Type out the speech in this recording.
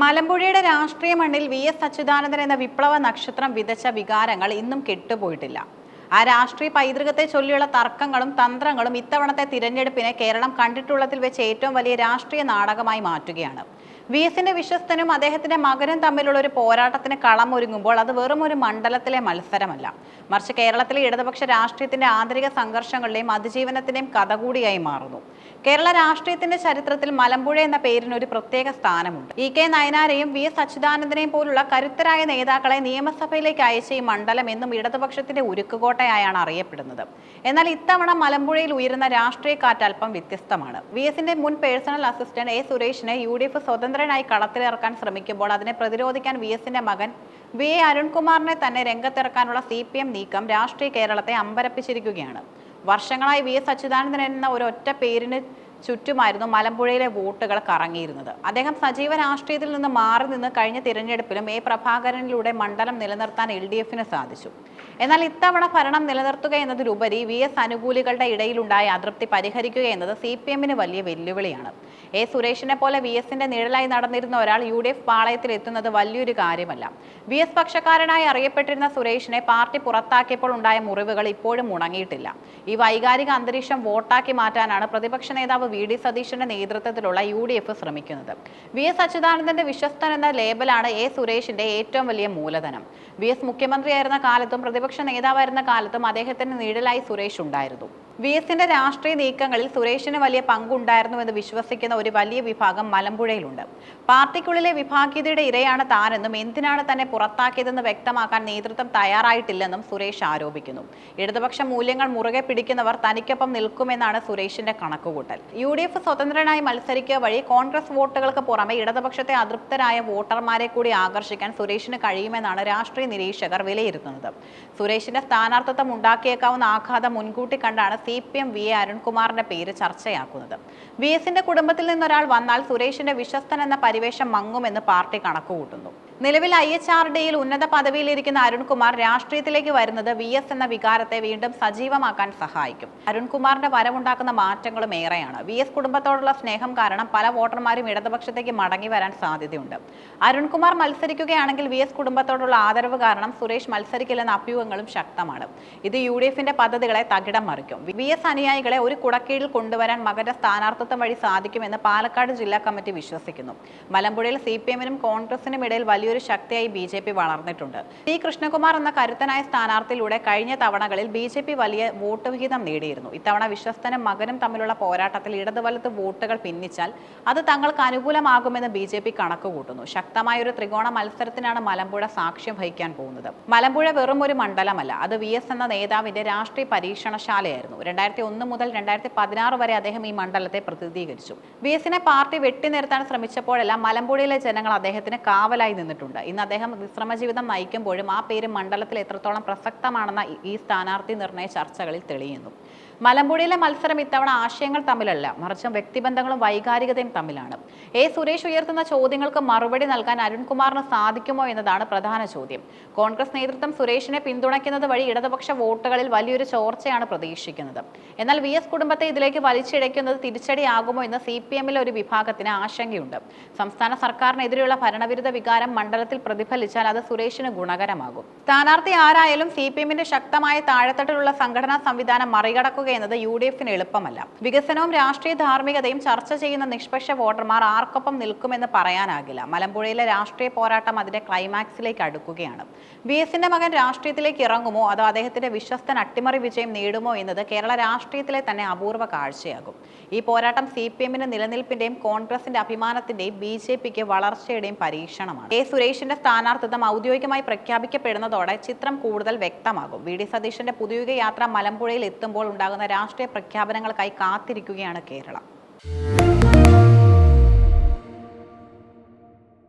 മലമ്പുഴയുടെ രാഷ്ട്രീയ മണ്ണിൽ വി.എസ്. അച്യുതാനന്ദൻ എന്ന വിപ്ലവ നക്ഷത്രം വിതച്ച വികാരങ്ങൾ ഇന്നും കെട്ടുപോയിട്ടില്ല. ആ രാഷ്ട്രീയ പൈതൃകത്തെ ചൊല്ലിയുള്ള തർക്കങ്ങളും തന്ത്രങ്ങളും ഇത്തവണത്തെ തിരഞ്ഞെടുപ്പിനെ കേരളം കണ്ടിട്ടുള്ളതിൽ വെച്ച് ഏറ്റവും വലിയ രാഷ്ട്രീയ നാടകമായി മാറ്റുകയാണ്. വി.എസിന്റെ വിശ്വസ്തനും അദ്ദേഹത്തിന്റെ മകനും തമ്മിലുള്ള ഒരു പോരാട്ടത്തിന് കളമൊരുങ്ങുമ്പോൾ അത് വെറും ഒരു മണ്ഡലത്തിലെ മത്സരമല്ല, മറിച്ച് കേരളത്തിലെ ഇടതുപക്ഷ രാഷ്ട്രീയത്തിന്റെ ആന്തരിക സംഘർഷങ്ങളുടെയും അതിജീവനത്തിന്റെയും കഥ കൂടിയായി മാറുന്നു. കേരള രാഷ്ട്രീയത്തിന്റെ ചരിത്രത്തിൽ മലമ്പുഴ എന്ന പേരിന് ഒരു പ്രത്യേക സ്ഥാനമുണ്ട്. ഇ.കെ. നയനാരെയും വി.എസ്. അച്യുതാനന്ദനെയും പോലുള്ള കരുത്തരായ നേതാക്കളെ നിയമസഭയിലേക്ക് അയച്ച ഈ മണ്ഡലം എന്നും ഇടതുപക്ഷത്തിന്റെ ഉരുക്കുകോട്ടയായാണ് അറിയപ്പെടുന്നത്. എന്നാൽ ഇത്തവണ മലമ്പുഴയിൽ ഉയരുന്ന രാഷ്ട്രീയ കാറ്റ് അല്പം വ്യത്യസ്തമാണ്. വി.എസിന്റെ മുൻ പേഴ്സണൽ അസിസ്റ്റന്റ് എ. സുരേഷിനെ യു.ഡി.എഫ് സ്വതന്ത്രനായി കളത്തിലിറക്കാൻ ശ്രമിക്കുമ്പോൾ അതിനെ പ്രതിരോധിക്കാൻ വി.എസിന്റെ മകൻ വി. എ. അരുൺകുമാറിനെ തന്നെ രംഗത്തിറക്കാനുള്ള CPM നീക്കം രാഷ്ട്രീയ കേരളത്തെ അമ്പരപ്പിച്ചിരിക്കുകയാണ്. വർഷങ്ങളായി വി.എസ്. അച്യുതാനന്ദൻ എന്ന ഒരൊറ്റ പേരിന് ചുറ്റുമായിരുന്നു മലമ്പുഴയിലെ വോട്ടുകൾ കറങ്ങിയിരുന്നത്. അദ്ദേഹം സജീവ രാഷ്ട്രീയത്തിൽ നിന്ന് മാറി നിന്ന് കഴിഞ്ഞ തിരഞ്ഞെടുപ്പിലും എ. പ്രഭാകരനിലൂടെ മണ്ഡലം നിലനിർത്താൻ LDF-ന് സാധിച്ചു. എന്നാൽ ഇത്തവണ ഭരണം നിലനിർത്തുക എന്നതിലുപരി വി.എസ്. അനുകൂലികളുടെ ഇടയിലുണ്ടായ അതൃപ്തി പരിഹരിക്കുക എന്നത് CPM-ന് വലിയ വെല്ലുവിളിയാണ്. എ. സുരേഷിനെ പോലെ വി.എസിന്റെ നിഴലായി നടന്നിരുന്ന ഒരാൾ UDF പാളയത്തിൽ എത്തുന്നത് വലിയൊരു കാര്യമല്ല. വി.എസ്. പക്ഷക്കാരനായി അറിയപ്പെട്ടിരുന്ന സുരേഷിനെ പാർട്ടി പുറത്താക്കിയപ്പോൾ ഉണ്ടായ മുറിവുകൾ ഇപ്പോഴും ഉണങ്ങിയിട്ടില്ല. ഈ വൈകാരിക അന്തരീക്ഷം വോട്ടാക്കി മാറ്റാനാണ് പ്രതിപക്ഷ നേതാവ് വി.ഡി. സതീശന്റെ നേതൃത്വത്തിലുള്ള UDF ശ്രമിക്കുന്നത്. വി.എസ്. അച്യുതാനന്ദന്റെ വിശ്വസ്തൻ എന്ന ലേബലാണ് എ. സുരേഷിന്റെ ഏറ്റവും വലിയ മൂലധനം. വി.എസ്. മുഖ്യമന്ത്രിയായിരുന്ന കാലത്തും പ്രതിപക്ഷ നേതാവായിരുന്ന കാലത്തും അദ്ദേഹത്തിന് നിഴലായി സുരേഷ് ഉണ്ടായിരുന്നു. വി.എസിന്റെ രാഷ്ട്രീയ നീക്കങ്ങളിൽ സുരേഷിന് വലിയ പങ്കുണ്ടായിരുന്നുവെന്ന് വിശ്വസിക്കുന്ന ഒരു വലിയ വിഭാഗം മലമ്പുഴയിലുണ്ട്. പാർട്ടിക്കുള്ളിലെ വിഭാഗീയതയുടെ ഇരയാണ് താനെന്നും എന്തിനാണ് തന്നെ പുറത്താക്കിയതെന്ന് വ്യക്തമാക്കാൻ നേതൃത്വം തയ്യാറായിട്ടില്ലെന്നും സുരേഷ് ആരോപിക്കുന്നു. ഇടതുപക്ഷ മൂല്യങ്ങൾ മുറുകെ പിടിക്കുന്നവർ തനിക്കൊപ്പം നിൽക്കുമെന്നാണ് സുരേഷിന്റെ കണക്കുകൂട്ടൽ. UDF സ്വതന്ത്രനായി മത്സരിക്കുക വഴി കോൺഗ്രസ് വോട്ടുകൾക്ക് പുറമെ ഇടതുപക്ഷത്തെ അതൃപ്തരായ വോട്ടർമാരെ കൂടി ആകർഷിക്കാൻ സുരേഷിന് കഴിയുമെന്നാണ് രാഷ്ട്രീയ നിരീക്ഷകർ വിലയിരുത്തുന്നത്. സുരേഷിന്റെ സ്ഥാനാർത്ഥിത്വം ഉണ്ടാക്കിയേക്കാവുന്ന ആഘാതം മുൻകൂട്ടി കണ്ടാണ് CPM വി. എ. അരുൺകുമാറിന്റെ പേര് ചർച്ചയാക്കുന്നത്. വി.എസിന്റെ കുടുംബത്തിൽ നിന്നൊരാൾ വന്നാൽ സുരേഷിന്റെ വിശ്വസ്തൻ എന്ന പരിവേഷം മങ്ങുമെന്ന് പാർട്ടി കണക്കുകൂട്ടുന്നു. നിലവിൽ IHRDയിൽ ഉന്നത പദവിയിലിരിക്കുന്ന അരുൺകുമാർ രാഷ്ട്രീയത്തിലേക്ക് വരുന്നത് വി.എസ്. എന്ന വികാരത്തെ വീണ്ടും സജീവമാക്കാൻ സഹായിക്കും. അരുൺകുമാറിന്റെ വരവുണ്ടാക്കുന്ന മാറ്റങ്ങളും ഏറെയാണ്. വി.എസ്. കുടുംബത്തോടുള്ള സ്നേഹം കാരണം പല വോട്ടർമാരും ഇടതുപക്ഷത്തേക്ക് മടങ്ങി വരാൻ സാധ്യതയുണ്ട്. അരുൺകുമാർ മത്സരിക്കുകയാണെങ്കിൽ വി.എസ്. കുടുംബത്തോടുള്ള ആദരവ് കാരണം സുരേഷ് മത്സരിക്കില്ലെന്ന അഭ്യൂഹങ്ങളും ശക്തമാണ്. ഇത് UDF-ന്റെ പദ്ധതികളെ തകിടം മറിക്കും. വി.എസ്. അനുയായികളെ ഒരു കുടക്കീഴിൽ കൊണ്ടുവരാൻ മകന്റെ സ്ഥാനാർത്ഥിത്വം വഴി സാധിക്കുമെന്ന് പാലക്കാട് ജില്ലാ കമ്മിറ്റി വിശ്വസിക്കുന്നു. മലമ്പുഴയിൽ CPM-നും കോൺഗ്രസിനും ഇടയിൽ വലിയൊരു ശക്തിയായി BJP വളർന്നിട്ടുണ്ട്. T. കൃഷ്ണകുമാർ എന്ന കരുത്തനായ സ്ഥാനാർത്ഥിയിലൂടെ കഴിഞ്ഞ തവണകളിൽ BJP വലിയ വോട്ട് വിഹിതം നേടിയിരുന്നു. ഇത്തവണ വിശ്വസ്തനും മകനും തമ്മിലുള്ള പോരാട്ടത്തിൽ ഇടതുവലത്ത് വോട്ടുകൾ ഭിന്നിച്ചാൽ അത് തങ്ങൾക്ക് അനുകൂലമാകുമെന്ന് BJP കണക്കുകൂട്ടുന്നു. ശക്തമായ ഒരു ത്രികോണ മത്സരത്തിനാണ് മലമ്പുഴ സാക്ഷ്യം വഹിക്കാൻ പോകുന്നത്. മലമ്പുഴ വെറും ഒരു മണ്ഡലമല്ല, അത് വി.എസ്. എന്ന നേതാവിന്റെ രാഷ്ട്രീയ പരീക്ഷണശാലയായിരുന്നു. 2001 മുതൽ 2016 വരെ അദ്ദേഹം ഈ മണ്ഡലത്തെ പ്രതിനിധീകരിച്ചു. വി.എസിനെ പാർട്ടി വെട്ടിനിർത്താൻ ശ്രമിച്ചപ്പോഴെല്ലാം മലമ്പുഴയിലെ ജനങ്ങൾ അദ്ദേഹത്തിന് കാവലായി നിന്നിട്ടുണ്ട്. ഇന്ന് അദ്ദേഹം വിശ്രമജീവിതം നയിക്കുമ്പോഴും ആ പേര് മണ്ഡലത്തിൽ എത്രത്തോളം പ്രസക്തമാണെന്ന ഈ സ്ഥാനാർത്ഥി നിർണയ ചർച്ചകളിൽ തെളിയുന്നു. മലമ്പുഴയിലെ മത്സരം ഇത്തവണ ആശയങ്ങൾ തമ്മിലല്ല, മറിച്ച് വ്യക്തിബന്ധങ്ങളും വൈകാരികതയും തമ്മിലാണ്. എ. സുരേഷ് ഉയർത്തുന്ന ചോദ്യങ്ങൾക്ക് മറുപടി നൽകാൻ അരുൺകുമാറിന് സാധിക്കുമോ എന്നതാണ് പ്രധാന ചോദ്യം. കോൺഗ്രസ് നേതൃത്വം സുരേഷിനെ പിന്തുണയ്ക്കുന്നത് വഴി ഇടതുപക്ഷ വോട്ടുകളിൽ വലിയൊരു ചോർച്ചയാണ് പ്രതീക്ഷിക്കുന്നത്. എന്നാൽ വി.എസ്. കുടുംബത്തെ ഇതിലേക്ക് വലിച്ചിഴയ്ക്കുന്നത് തിരിച്ചടിയാകുമോ എന്ന് CPM-ലെ ഒരു വിഭാഗത്തിന് ആശങ്കയുണ്ട്. സംസ്ഥാന സർക്കാരിനെതിരെയുള്ള ഭരണവിരുദ്ധ വികാരം മണ്ഡലത്തിൽ പ്രതിഫലിച്ചാൽ അത് സുരേഷിന് ഗുണകരമാകും. സ്ഥാനാർത്ഥി ആരായാലും CPM-ന്റെ ശക്തമായ താഴെത്തട്ടിലുള്ള സംഘടനാ സംവിധാനം മറികടക്കുക എന്നത് UDF-ന് എളുപ്പമല്ല. വികസനവും രാഷ്ട്രീയ ധാർമ്മികതയും ചർച്ച ചെയ്യുന്ന നിഷ്പക്ഷ വോട്ടർമാർ ആർക്കൊപ്പം നിൽക്കുമെന്ന് പറയാനാകില്ല. മലമ്പുഴയിലെ രാഷ്ട്രീയ പോരാട്ടം അതിന്റെ ക്ലൈമാക്സിലേക്ക് അടുക്കുകയാണ്. വി.എസിന്റെ മകൻ രാഷ്ട്രീയത്തിലേക്ക് ഇറങ്ങുമോ അതോ അദ്ദേഹത്തിന്റെ വിശ്വസ്തൻ അട്ടിമറി വിജയം നേടുമോ എന്നത് കേരള രാഷ്ട്രീയത്തിലെ തന്നെ അപൂർവ കാഴ്ചയാകും. ഈ പോരാട്ടം CPM-ന് നിലനിൽപ്പിന്റെയും കോൺഗ്രസിന്റെ അഭിമാനത്തിന്റെയും BJP-ക്ക് വളർച്ചയുടെയും പരീക്ഷണമാണ്. എ. സുരേഷിന്റെ സ്ഥാനാർത്ഥിത്വം ഔദ്യോഗികമായി പ്രഖ്യാപിക്കപ്പെടുന്നതോടെ ചിത്രം കൂടുതൽ വ്യക്തമാകും. വി.ഡി. സതീശന്റെ പുതുയുഗ യാത്ര മലമ്പുഴയിൽ എത്തുമ്പോൾ ഉണ്ടാകുന്ന രാഷ്ട്രീയ പ്രഖ്യാപനങ്ങൾക്കായി കാത്തിരിക്കുകയാണ് കേരളം.